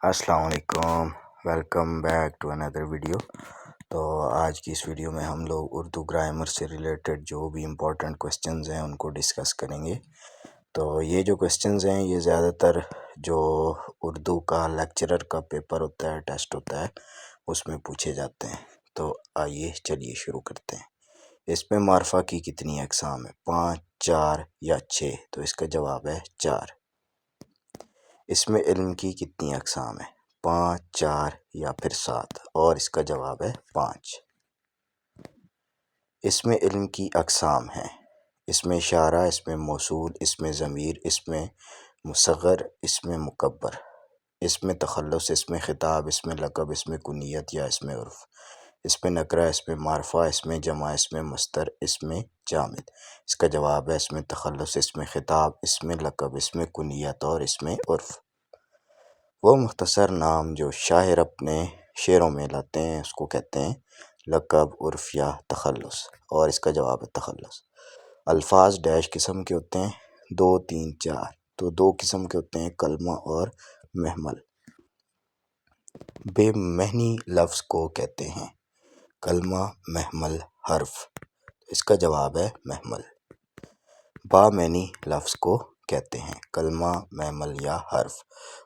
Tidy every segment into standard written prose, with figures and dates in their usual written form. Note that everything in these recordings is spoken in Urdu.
السلام علیکم، welcome back to another video. تو آج کی اس ویڈیو میں ہم لوگ اردو گرامر سے ریلیٹڈ جو بھی امپورٹنٹ کوسچنز ہیں ان کو ڈسکس کریں گے۔ تو یہ جو کوسچنز ہیں یہ زیادہ تر جو اردو کا لیکچرر کا پیپر ہوتا ہے، ٹیسٹ ہوتا ہے، اس میں پوچھے جاتے ہیں۔ تو آئیے چلیے شروع کرتے ہیں۔ اس میں معرفہ کی کتنی اقسام ہے؟ 5، 4 یا 6؟ تو اس کا جواب ہے 4۔ اس میں علم کی کتنی اقسام ہے؟ 5، 4 یا پھر 7؟ اور اس کا جواب ہے 5۔ اس میں علم کی اقسام ہیں، اس میں اشارہ، اس میں موصول، اس میں ضمیر، اس میں مصغر، اس میں مکبر، اس میں تخلص، اس میں خطاب، اس میں لقب، اس میں کنیت یا اس میں عرف، اس میں نکرہ، اس میں معرفہ، اس میں جمع، اس میں مصدر، اس میں جامد۔ اس کا جواب ہے اس میں تخلص، اس میں خطاب، اس میں لقب، اس میں کنیت اور اس میں عرف۔ وہ مختصر نام جو شاعر اپنے شعروں میں لاتے ہیں اس کو کہتے ہیں لقب، عرف یا تخلص، اور اس کا جواب ہے تخلص۔ الفاظ ڈیش قسم کے ہوتے ہیں؟ 2، 3، 4۔ تو 2 قسم کے ہوتے ہیں، کلمہ اور محمل۔ بے معنی لفظ کو کہتے ہیں کلمہ، محمل، حرف۔ اس کا جواب ہے محمل۔ با معنی لفظ کو کہتے ہیں کلمہ، محمل یا حرف،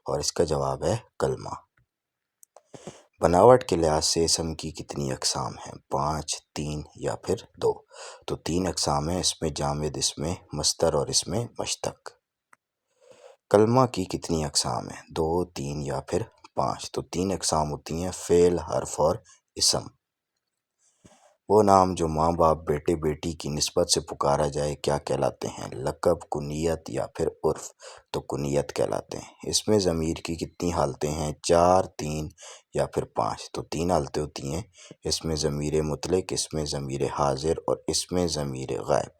اور اس کا جواب ہے کلمہ۔ بناوٹ کے لحاظ سے اسم کی کتنی اقسام ہیں؟ 5، 3 یا پھر 2؟ تو 3 اقسام ہیں، اس میں جامد، اس میں مصدر اور اس میں مشتق۔ کلمہ کی کتنی اقسام ہیں؟ 2، 3 یا پھر 5؟ تو 3 اقسام ہوتی ہیں، فعل، حرف اور اسم۔ وہ نام جو ماں باپ بیٹے بیٹی کی نسبت سے پکارا جائے کیا کہلاتے ہیں؟ لقب، کنیت یا پھر عرف؟ تو کنیت کہلاتے ہیں۔ اس میں ضمیر کی کتنی حالتیں ہیں؟ 4، 3 یا پھر 5؟ تو 3 حالتیں ہوتی ہیں، اس میں ضمیر مطلق، اس میں ضمیر حاضر اور اس میں ضمیر غائب۔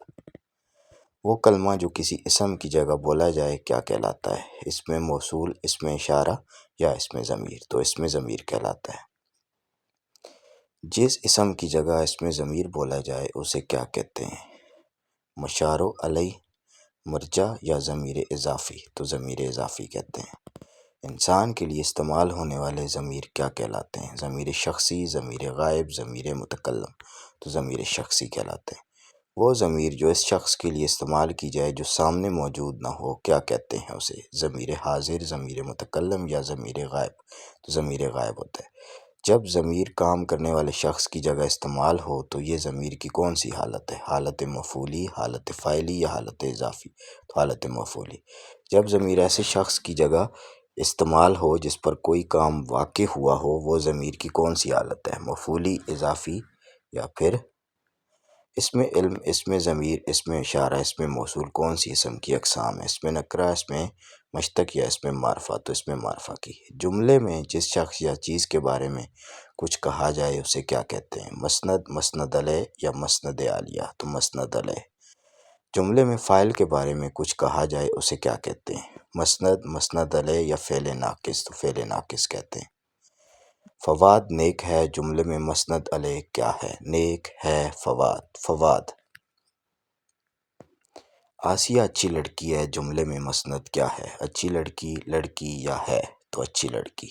وہ کلمہ جو کسی اسم کی جگہ بولا جائے کیا کہلاتا ہے؟ اس میں موصول، اس میں اشارہ یا اس میں ضمیر؟ تو اس میں ضمیر کہلاتا ہے۔ جس اسم کی جگہ اس میں ضمیر بولا جائے اسے کیا کہتے ہیں؟ مشار علیہ، مرجع یا ضمیر اضافی؟ تو ضمیر اضافی کہتے ہیں۔ انسان کے لیے استعمال ہونے والے ضمیر کیا کہلاتے ہیں؟ ضمیر شخصی، ضمیر غائب، ضمیر متکلم؟ تو ضمیر شخصی کہلاتے ہیں۔ وہ ضمیر جو اس شخص کے لیے استعمال کی جائے جو سامنے موجود نہ ہو کیا کہتے ہیں اسے؟ ضمیر حاضر، ضمیر متکلم یا ضمیر غائب؟ تو ضمیر غائب ہوتا ہے۔ جب ضمیر کام کرنے والے شخص کی جگہ استعمال ہو تو یہ ضمیر کی کون سی حالت ہے؟ حالت مفعولی، حالت فاعلی یا حالت اضافی؟ تو حالت مفعولی۔ جب ضمیر ایسے شخص کی جگہ استعمال ہو جس پر کوئی کام واقع ہوا ہو وہ ضمیر کی کون سی حالت ہے؟ مفعولی، اضافی یا پھر؟ اس میں علم، اس میں ضمیر، اس میں اشارہ، اس میں موصول کون سی اسم کی اقسام ہے؟ اس میں نکرہ، اس میں مشتق یا اس میں معرفہ؟ تو اس میں معرفہ کی۔ جملے میں جس شخص یا چیز کے بارے میں کچھ کہا جائے اسے کیا کہتے ہیں؟ مسند، مسند علیہ یا مسند عالیہ؟ تو مسند علیہ۔ جملے میں فاعل کے بارے میں کچھ کہا جائے اسے کیا کہتے ہیں؟ مسند، مسند علیہ یا فعل ناقص؟ تو فعل ناقص کہتے ہیں۔ فواد نیک ہے جملے میں مسند علیہ کیا ہے؟ نیک ہے فواد، فواد۔ آسیہ اچھی لڑکی ہے جملے میں مسند کیا ہے؟ اچھی لڑکی، لڑکی یا ہے؟ تو اچھی لڑکی۔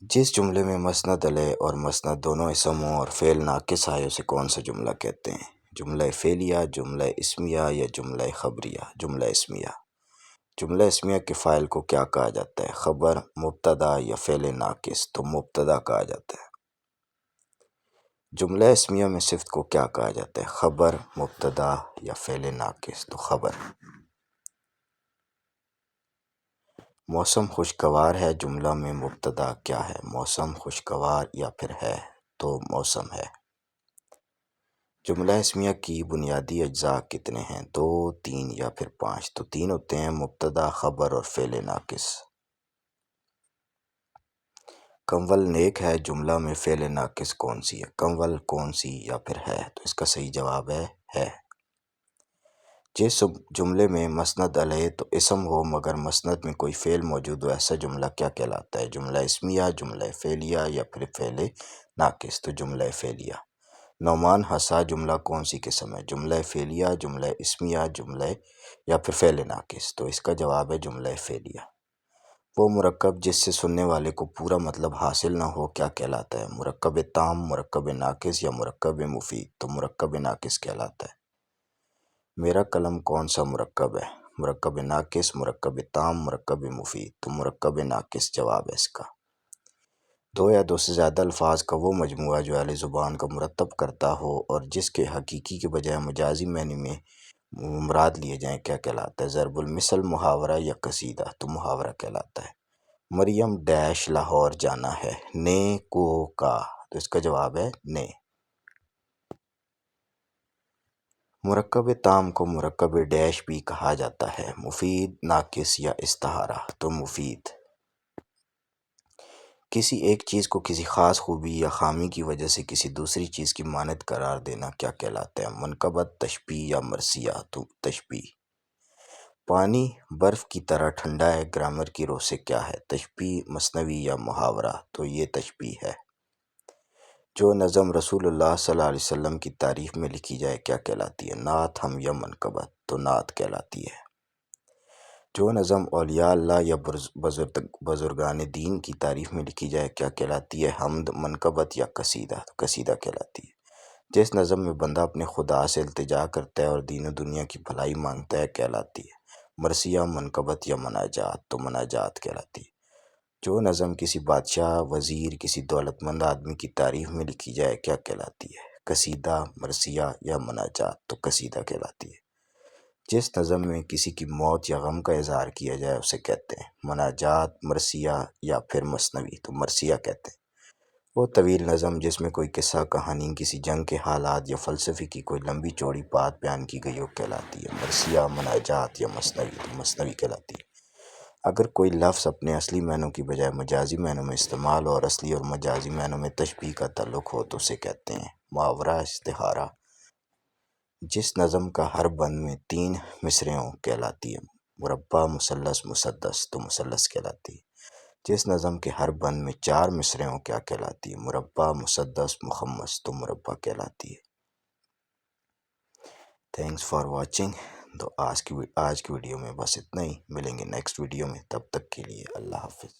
جس جملے میں مسند علیہ اور مسند دونوں اسم ہوں اور فعل ناقص آئے اسے کون سا جملہ کہتے ہیں؟ جملہ فعلیہ، جملہ اسمیہ یا جملہ خبریہ؟ جملہ اسمیہ۔ جملہ اسمیہ کے فاعل کو کیا کہا جاتا ہے؟ خبر، مبتدا یا فعل ناقص؟ تو مبتدا کہا جاتا ہے۔ جملہ اسمیہ میں صفت کو کیا کہا جاتا ہے؟ خبر، مبتدا یا فعل ناقص؟ تو خبر۔ موسم خوشگوار ہے جملہ میں مبتدا کیا ہے؟ موسم خوشگوار یا پھر ہے؟ تو موسم ہے۔ جملہ اسمیہ کی بنیادی اجزاء کتنے ہیں؟ 2، 3 یا پھر 5؟ تو 3 ہوتے ہیں، مبتدا، خبر اور فعل ناقص۔ کنول نیک ہے جملہ میں فعل ناقص کون سی ہے؟ کنول کون سی یا پھر ہے؟ تو اس کا صحیح جواب ہے۔ جس جملے میں مسند علیہ تو اسم ہو مگر مسند میں کوئی فعل موجود ہو ایسا جملہ کیا کہلاتا ہے؟ جملہ اسمیہ، جملہ فعلیہ یا پھر فعل ناقص؟ تو جملہ فعلیہ۔ نعمان ہنسا جملہ کون سی قسم ہے؟ جملہ فعلیہ، جملہ اسمیہ، جملہ یا پھر فعل ناقص؟ تو اس کا جواب ہے جملہ فعلیہ۔ وہ مرکب جس سے سننے والے کو پورا مطلب حاصل نہ ہو کیا کہلاتا ہے؟ مرکب تام، مرکب ناقص یا مرکب مفید؟ تو مرکب ناقص کہلاتا ہے۔ میرا قلم کون سا مرکب ہے؟ مرکب ناقص، مرکب تام، مرکب مفید؟ تو مرکب ناقص جواب ہے اس کا۔ دو یا دو سے زیادہ الفاظ کا وہ مجموعہ جو اہل زبان کا مرتب کرتا ہو اور جس کے حقیقی کے بجائے مجازی معنی میں مراد لیے جائیں کیا کہلاتا ہے؟ ضرب المثل، محاورہ یا قصیدہ؟ تو محاورہ کہلاتا ہے۔ مریم ڈیش لاہور جانا ہے، نے کو کا؟ تو اس کا جواب ہے نے۔ مرکب تام کو مرکب ڈیش بھی کہا جاتا ہے، مفید، ناقص یا استعارہ؟ تو مفید۔ کسی ایک چیز کو کسی خاص خوبی یا خامی کی وجہ سے کسی دوسری چیز کی مانند قرار دینا کیا کہلاتا ہے؟ منقبت، تشبیہ یا مرثیہ؟ تو تشبیہ۔ پانی برف کی طرح ٹھنڈا ہے، گرامر کی روح سے کیا ہے؟ تشبیہ، مثنوی یا محاورہ؟ تو یہ تشبیہ ہے۔ جو نظم رسول اللہ صلی اللہ علیہ وسلم کی تعریف میں لکھی جائے کیا کہلاتی ہے؟ نعت، ہم یا منقبت؟ تو نعت کہلاتی ہے۔ جو نظم اولیاء اللہ یا بزرگان دین کی تعریف میں لکھی جائے کیا کہلاتی ہے؟ حمد، منقبت یا قصیدہ؟ تو قصیدہ کہلاتی ہے۔ جس نظم میں بندہ اپنے خدا سے التجا کرتا ہے اور دین و دنیا کی بھلائی مانگتا ہے کہلاتی ہے مرثیہ، منقبت یا مناجات؟ تو مناجات کہلاتی ہے۔ جو نظم کسی بادشاہ، وزیر، کسی دولت مند آدمی کی تعریف میں لکھی جائے کیا کہلاتی ہے؟ قصیدہ، مرثیہ یا مناجات؟ تو قصیدہ کہلاتی ہے۔ جس نظم میں کسی کی موت یا غم کا اظہار کیا جائے اسے کہتے ہیں مناجات، مرثیہ یا پھر مثنوی؟ تو مرثیہ کہتے ہیں۔ وہ طویل نظم جس میں کوئی قصہ، کہانی، کسی جنگ کے حالات یا فلسفے کی کوئی لمبی چوڑی بات بیان کی گئی ہو کہلاتی ہے مرثیہ، مناجات یا مثنوی؟ تو مثنوی کہلاتی ہے۔ اگر کوئی لفظ اپنے اصلی معنوں کی بجائے مجازی معنوں میں استعمال اور اصلی اور مجازی معنوں میں تشبیہ کا تعلق ہو تو اسے کہتے ہیں محاورہ، استعارہ۔ جس نظم کا ہر بند میں 3 مصرع ہوں کہلاتی ہے مربع، مثلث، مسدس؟ تو مثلث کہلاتی ہے۔ جس نظم کے ہر بند میں 4 مصرع ہوں کیا کہلاتی ہے؟ مربع، مسدس، مخمس؟ تو مربع کہلاتی ہے۔ Thanks for watching. تو آج کی ویڈیو میں بس اتنا ہی، ملیں گے نیکسٹ ویڈیو میں، تب تک کے لیے اللہ حافظ۔